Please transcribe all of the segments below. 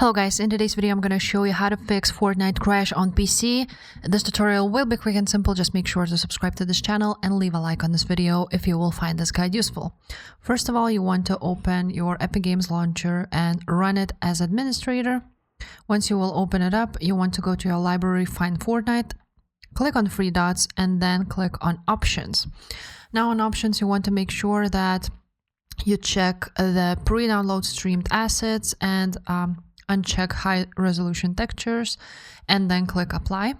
Hello guys, in today's video I'm going to show you how to fix Fortnite crash on PC. This tutorial will be quick and simple. Just make sure to subscribe to this channel and leave a like on this video if you will find this guide useful. First of all, you want to open your Epic Games launcher and run it as administrator. Once you will open it up, you want to go to your library, find Fortnite, click on three dots and then click on options. Now on options, you want to make sure that you check the pre-download streamed assets and uncheck high resolution textures and then click apply.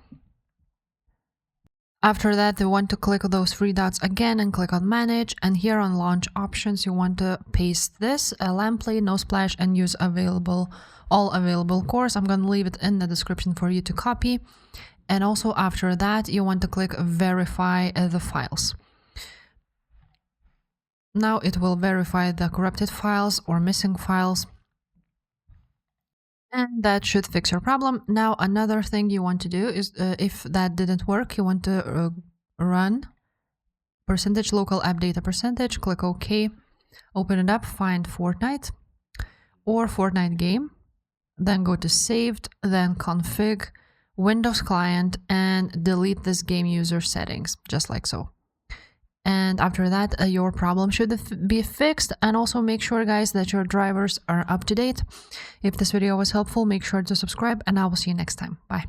After that, you want to click those three dots again and click on manage, and here on launch options you want to paste this lamplay, no splash, and use all available cores. I'm going to leave it in the description for you to copy. And also after that you want to click verify the files. Now it will verify the corrupted files or missing files. And that should fix your problem. Now another thing you want to do is if that didn't work, you want to run %local app data %, click OK, open it up, find Fortnite or Fortnite game, then go to saved, then config, Windows client, and delete this game user settings, just like so. And after that, your problem should be fixed. And also make sure, guys, that your drivers are up to date. If this video was helpful, make sure to subscribe, and I will see you next time. Bye.